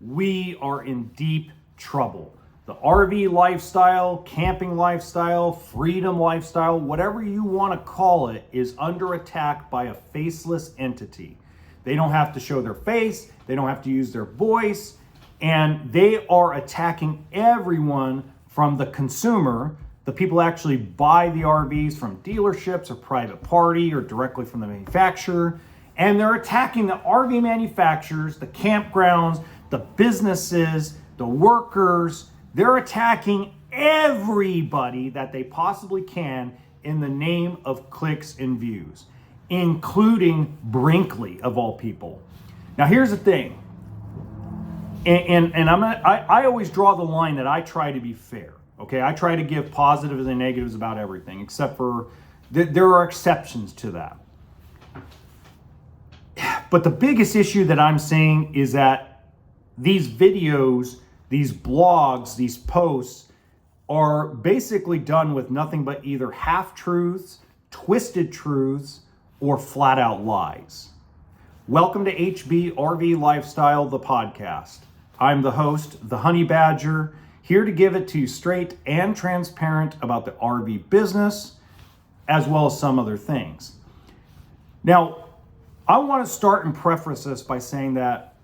we are in deep trouble. The RV lifestyle, camping lifestyle, freedom lifestyle, whatever you want to call it, is under attack by a faceless entity. They don't have to show their face, they don't have to use their voice, and they are attacking everyone from the consumer, the people who actually buy the RVs from dealerships or private party or directly from the manufacturer. And they're attacking the RV manufacturers, the campgrounds, the businesses, the workers. They're attacking everybody that they possibly can in the name of clicks and views, including Brinkley of all people. Now here's the thing, and I always draw the line that I try to be fair. Okay, I try to give positives and negatives about everything, except for there are exceptions to that. But the biggest issue that I'm seeing is that these videos, these blogs, these posts are basically done with nothing but either half-truths, twisted truths, or flat-out lies. Welcome to HB RV Lifestyle, the podcast. I'm the host, the Honey Badger, here to give it to you straight and transparent about the RV business, as well as some other things. Now, I want to start and preface this by saying that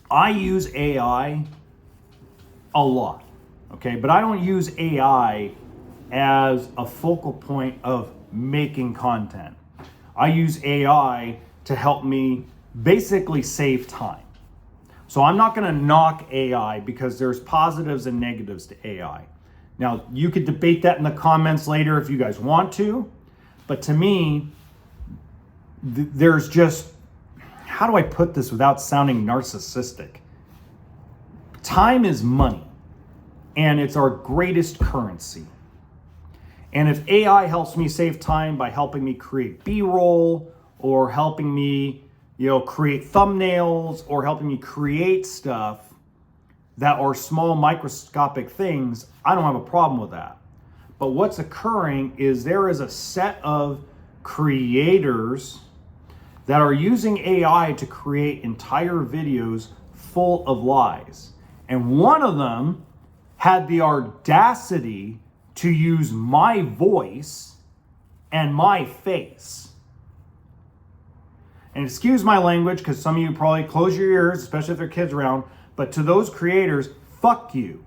I use AI a lot, okay? But I don't use AI as a focal point of making content. I use AI to help me basically save time. So I'm not going to knock AI because there's positives and negatives to AI. Now, you could debate that in the comments later if you guys want to, but to me, there's just, how do I put this without sounding narcissistic? Time is money, and it's our greatest currency. And if AI helps me save time by helping me create B-roll or helping me, create thumbnails or helping me create stuff that are small microscopic things, I don't have a problem with that. But what's occurring is there is a set of creators that are using AI to create entire videos full of lies. And one of them had the audacity to use my voice and my face. And excuse my language, because some of you probably close your ears, especially if there are kids around, but to those creators, fuck you.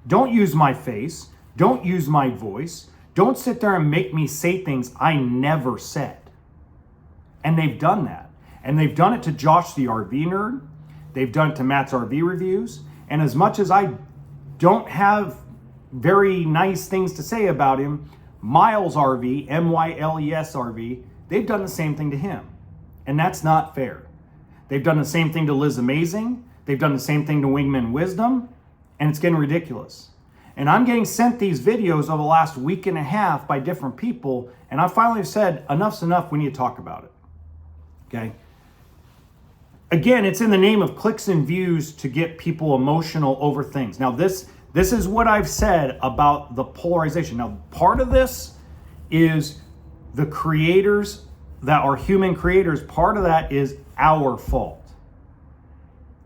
Don't use my face. Don't use my voice. Don't sit there and make me say things I never said. And they've done that. And they've done it to Josh the RV Nerd. They've done it to Matt's RV Reviews. And as much as I don't have very nice things to say about him, Miles RV, M-Y-L-E-S RV, they've done the same thing to him. And that's not fair. They've done the same thing to Liz Amazing. They've done the same thing to Wingman Wisdom. And it's getting ridiculous. And I'm getting sent these videos over the last week and a half by different people. And I finally said, enough's enough, we need to talk about it. Okay? Again, it's in the name of clicks and views to get people emotional over things. Now, this is what I've said about the polarization. Now, part of this is the creators that are human creators. Part of that is our fault.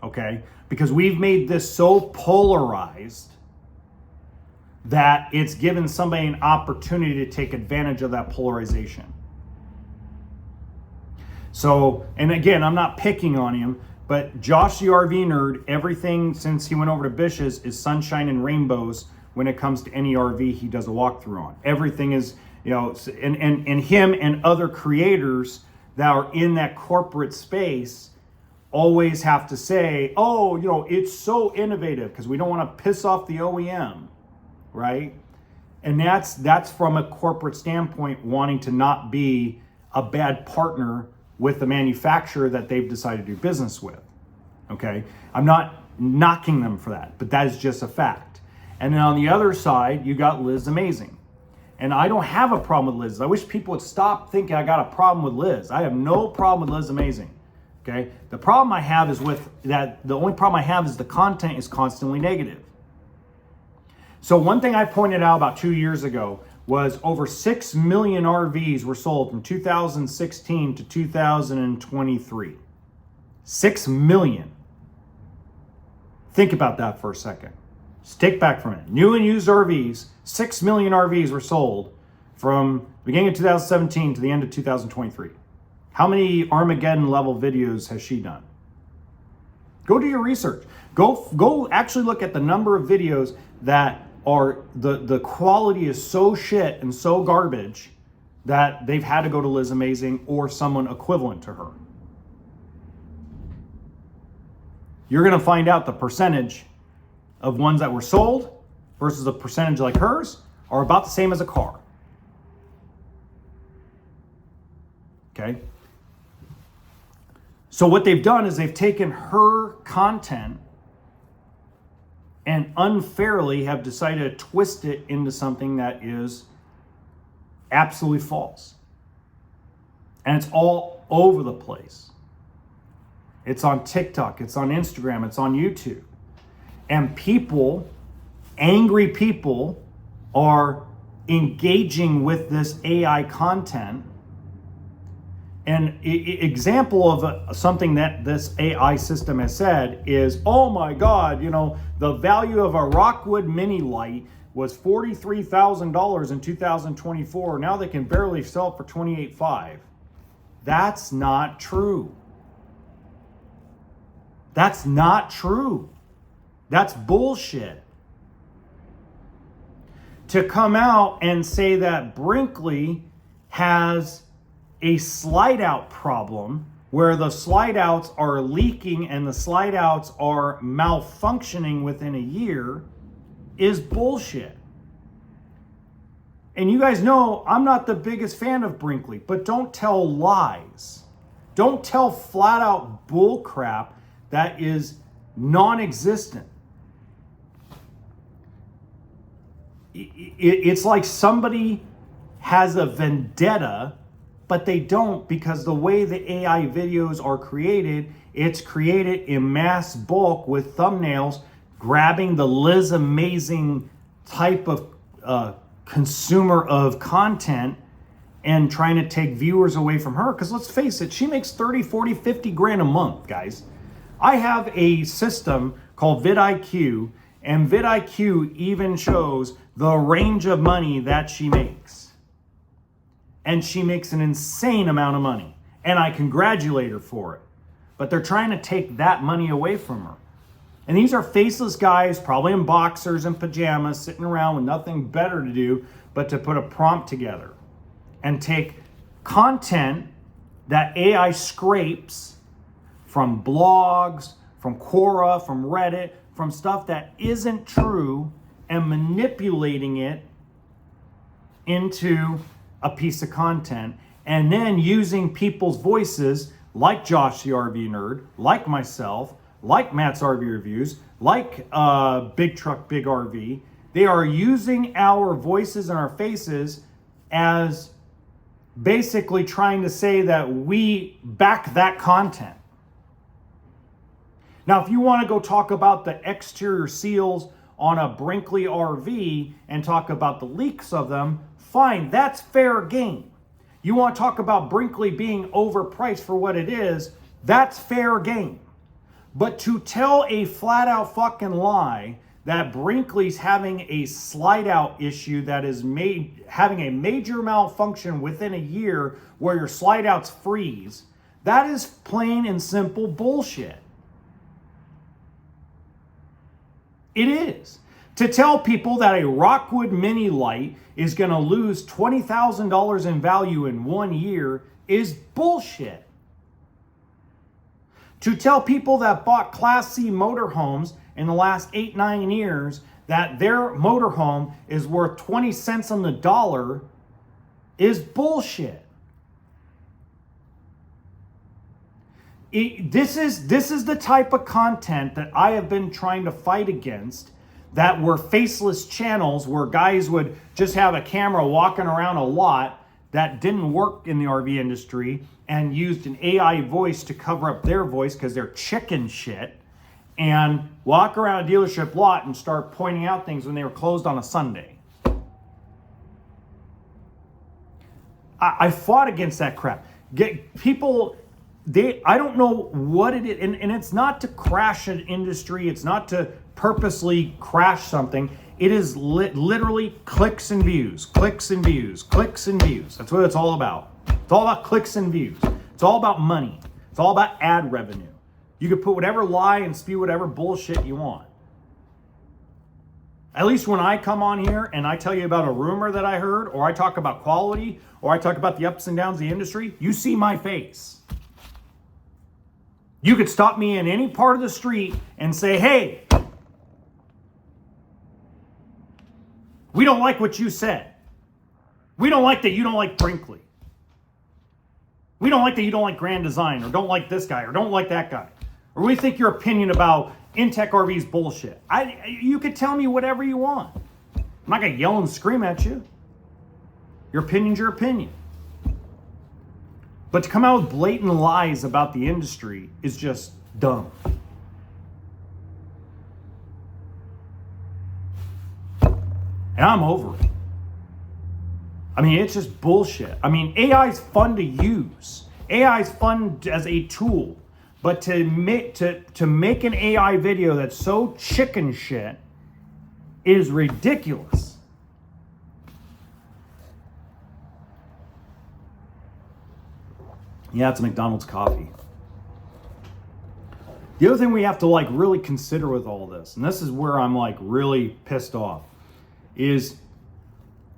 Okay? Because we've made this so polarized that it's given somebody an opportunity to take advantage of that polarization. So, and again, I'm not picking on him, but Josh the RV Nerd, everything since he went over to Bish's is sunshine and rainbows when it comes to any RV he does a walkthrough on. Everything is, and him and other creators that are in that corporate space always have to say, oh, it's so innovative because we don't want to piss off the OEM, right? And that's from a corporate standpoint, wanting to not be a bad partner with the manufacturer that they've decided to do business with, okay? I'm not knocking them for that, but that is just a fact. And then on the other side, you got Liz Amazing. And I don't have a problem with Liz. I wish people would stop thinking I got a problem with Liz. I have no problem with Liz Amazing, okay? The problem I have is the only problem I have is the content is constantly negative. So one thing I pointed out about 2 years ago was over 6 million RVs were sold from 2016 to 2023. 6 million. Think about that for a second. Just take back from it. New and used RVs, 6 million RVs were sold from the beginning of 2017 to the end of 2023. How many Armageddon level videos has she done? Go do your research. Go actually look at the number of videos that are, the quality is so shit and so garbage that they've had to go to Liz Amazing or someone equivalent to her. You're going to find out the percentage of ones that were sold versus a percentage like hers are about the same as a car. Okay? So what they've done is they've taken her content and unfairly have decided to twist it into something that is absolutely false. And it's all over the place. It's on TikTok, it's on Instagram, it's on YouTube. And people, angry people, are engaging with this AI content. An example of something that this AI system has said is, oh my God, the value of a Rockwood mini light was $43,000 in 2024. Now they can barely sell it for $28,500. That's not true. That's not true. That's bullshit. To come out and say that Brinkley has a slide out problem where the slide outs are leaking and the slide outs are malfunctioning within a year is bullshit. And you guys know I'm not the biggest fan of Brinkley, but don't tell lies. Don't tell flat out bull crap that is non-existent. It's like somebody has a vendetta, but they don't, because the way the AI videos are created, it's created in mass bulk with thumbnails grabbing the Liz Amazing type of consumer of content and trying to take viewers away from her. Because let's face it, she makes 30, 40, 50 grand a month, guys. I have a system called vidIQ, and vidIQ even shows the range of money that she makes. And she makes an insane amount of money. And I congratulate her for it. But they're trying to take that money away from her. And these are faceless guys, probably in boxers and pajamas, sitting around with nothing better to do but to put a prompt together and take content that AI scrapes from blogs, from Quora, from Reddit, from stuff that isn't true, and manipulating it into a piece of content, and then using people's voices like Josh the RV Nerd, like myself, like Matt's RV Reviews, like Big Truck Big RV. They are using our voices and our faces as basically trying to say that we back that content. Now, if you want to go talk about the exterior seals on a Brinkley RV and talk about the leaks of them, fine, that's fair game. You want to talk about Brinkley being overpriced for what it is, that's fair game. But to tell a flat out fucking lie that Brinkley's having a slide out issue that is having a major malfunction within a year where your slide outs freeze, that is plain and simple bullshit. It is. To tell people that a Rockwood mini light is going to lose $20,000 in value in 1 year is bullshit. To tell people that bought Class C motorhomes in the last 8-9 years that their motorhome is worth 20 cents on the dollar is bullshit. This is the type of content that I have been trying to fight against, that were faceless channels where guys would just have a camera walking around a lot that didn't work in the RV industry and used an AI voice to cover up their voice because they're chicken shit, and walk around a dealership lot and start pointing out things when they were closed on a Sunday. I fought against that crap. Get people I don't know what it is, and it's not to crash an industry. It's not to purposely crash something. It is literally clicks and views, clicks and views, clicks and views. That's what it's all about. It's all about clicks and views. It's all about money. It's all about ad revenue. You can put whatever lie and spew whatever bullshit you want. At least when I come on here and I tell you about a rumor that I heard, or I talk about quality, or I talk about the ups and downs of the industry, you see my face. You could stop me in any part of the street and say, hey, we don't like what you said. We don't like that you don't like Brinkley. We don't like that you don't like Grand Design, or don't like this guy, or don't like that guy. Or we think your opinion about InTech RV's bullshit. You could tell me whatever you want. I'm not going to yell and scream at you. Your opinion's your opinion. But to come out with blatant lies about the industry is just dumb. And I'm over it. I mean, it's just bullshit. I mean, AI is fun to use. AI is fun as a tool. But to make an AI video that's so chicken shit is ridiculous. Yeah, it's McDonald's coffee. The other thing we have to really consider with all this, and this is where I'm really pissed off, is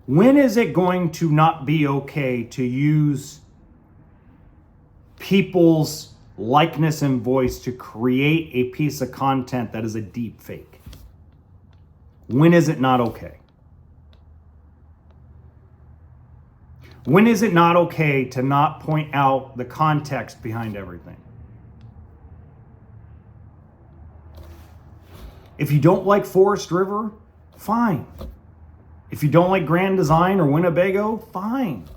when is it going to not be okay to use people's likeness and voice to create a piece of content that is a deep fake? When is it not okay? When is it not okay to not point out the context behind everything? If you don't like Forest River, fine. If you don't like Grand Design or Winnebago, fine.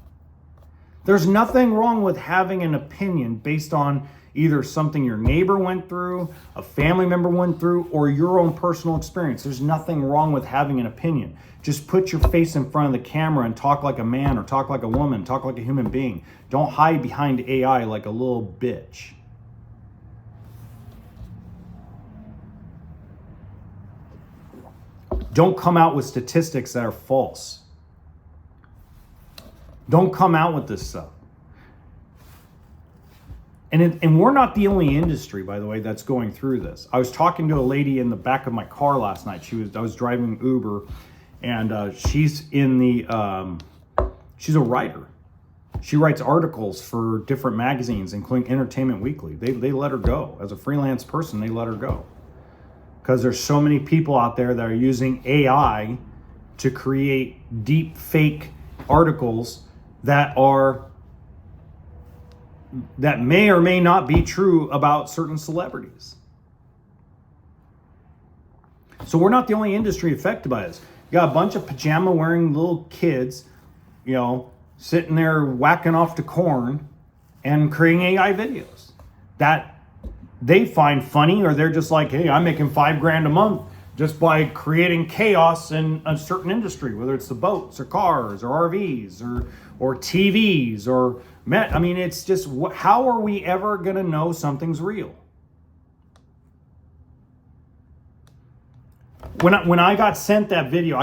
There's nothing wrong with having an opinion based on either something your neighbor went through, a family member went through, or your own personal experience. There's nothing wrong with having an opinion. Just put your face in front of the camera and talk like a man, or talk like a woman, talk like a human being. Don't hide behind AI like a little bitch. Don't come out with statistics that are false. Don't come out with this stuff. And we're not the only industry, by the way, that's going through this. I was talking to a lady in the back of my car last night. I was driving Uber, and she's she's a writer. She writes articles for different magazines, including Entertainment Weekly. They let her go. As a freelance person, they let her go. Because there's so many people out there that are using AI to create deep fake articles that may or may not be true about certain celebrities. So we're not the only industry affected by this. You got a bunch of pajama wearing little kids, sitting there whacking off to corn and creating AI videos that they find funny, or they're just like, hey, I'm making $5,000 a month just by creating chaos in a certain industry, whether it's the boats or cars or RVs or TVs or it's just, how are we ever going to know something's real? When I got sent that video,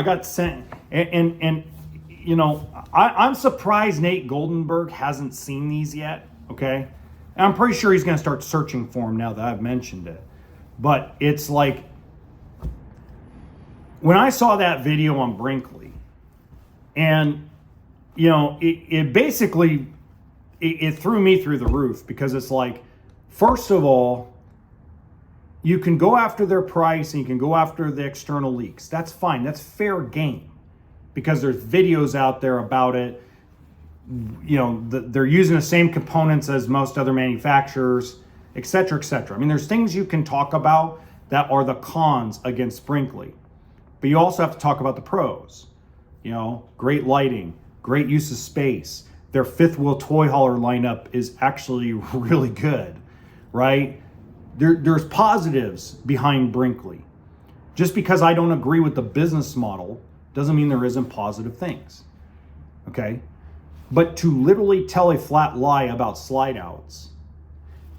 I'm surprised Nate Goldenberg hasn't seen these yet, okay? And I'm pretty sure he's going to start searching for them now that I've mentioned it. But it's like, when I saw that video on Brinkley, and, it basically, it threw me through the roof, because it's like, first of all, you can go after their price and you can go after the external leaks. That's fine. That's fair game, because there's videos out there about it. They're using the same components as most other manufacturers, et cetera, et cetera. There's things you can talk about that are the cons against Brinkley, but you also have to talk about the pros. Great lighting, great use of space. Their fifth wheel toy hauler lineup is actually really good, right? There's positives behind Brinkley. Just because I don't agree with the business model doesn't mean there isn't positive things, okay? But to literally tell a flat lie about slide outs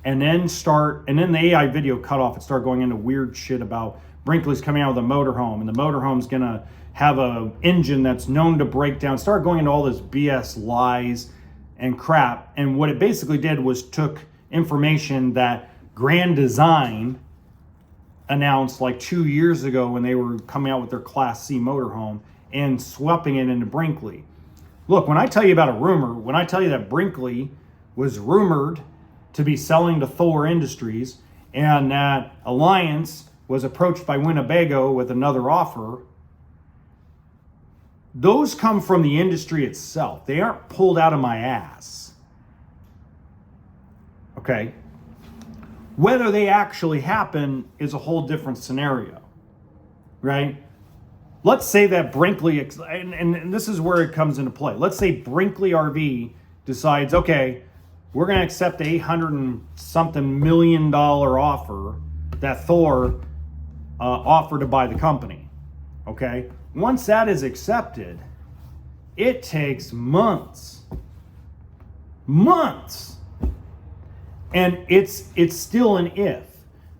and then the AI video cut off and start going into weird shit about Brinkley's coming out with a motorhome, and the motorhome's gonna have a engine that's known to break down. Start going into all this BS lies and crap. And what it basically did was took information that Grand Design announced like 2 years ago when they were coming out with their Class C motorhome and swapping it into Brinkley. Look, when I tell you about a rumor, when I tell you that Brinkley was rumored to be selling to Thor Industries and that Alliance was approached by Winnebago with another offer, those come from the industry itself. They aren't pulled out of my ass. Okay? Whether they actually happen is a whole different scenario, right? Let's say that Brinkley, and this is where it comes into play. Let's say Brinkley RV decides, okay, we're going to accept the $800 and something million offer that Thor offered to buy the company. Okay? Once that is accepted, it takes months. And it's still an if.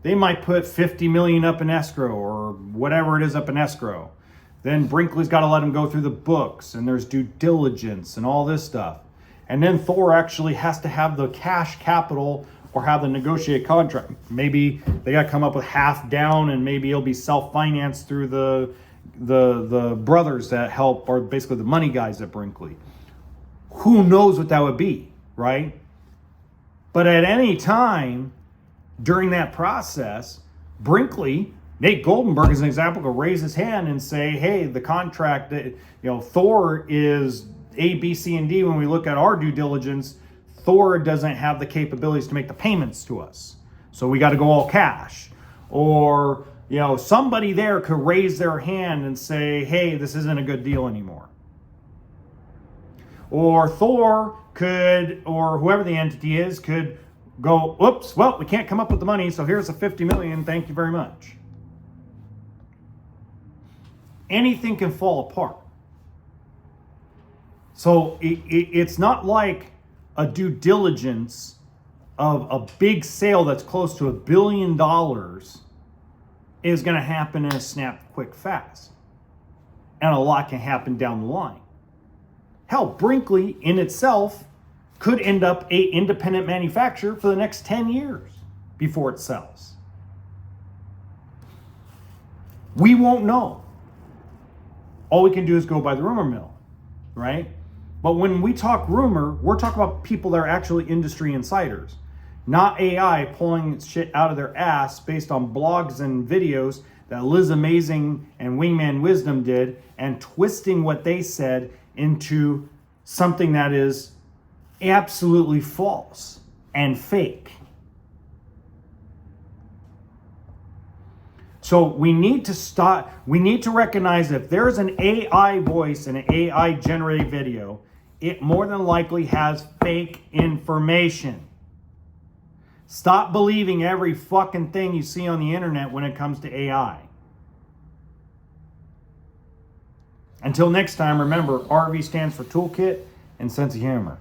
They might put 50 million up in escrow or whatever it is up in escrow. Then Brinkley's got to let them go through the books, and there's due diligence and all this stuff. And then Thor actually has to have the cash capital or have the negotiated contract. Maybe they got to come up with half down, and maybe it'll be self-financed through the brothers that help, or basically the money guys at Brinkley. Who knows what that would be, right? But at any time during that process, Brinkley, Nate Goldenberg as an example, could raise his hand and say, hey, the contract that, Thor is A, B, C, and D. When we look at our due diligence, Thor doesn't have the capabilities to make the payments to us. So we got to go all cash. Or, somebody there could raise their hand and say, hey, this isn't a good deal anymore. Or Thor could, or whoever the entity is, could go, oops, well, we can't come up with the money, so here's the 50 million, thank you very much. Anything can fall apart. So it's not like a due diligence of a big sale that's close to $1 billion is going to happen in a snap, quick, fast. And a lot can happen down the line. Hell, Brinkley in itself could end up an independent manufacturer for the next 10 years before it sells. We won't know. All we can do is go by the rumor mill, right? But when we talk rumor, we're talking about people that are actually industry insiders, not AI pulling shit out of their ass based on blogs and videos that Liz Amazing and Wingman Wisdom did and twisting what they said into something that is absolutely false and fake. So we need to recognize if there's an AI voice and an AI generated video, it more than likely has fake information. Stop believing every fucking thing you see on the internet when it comes to AI. Until next time, remember, RV stands for toolkit and sense of humor.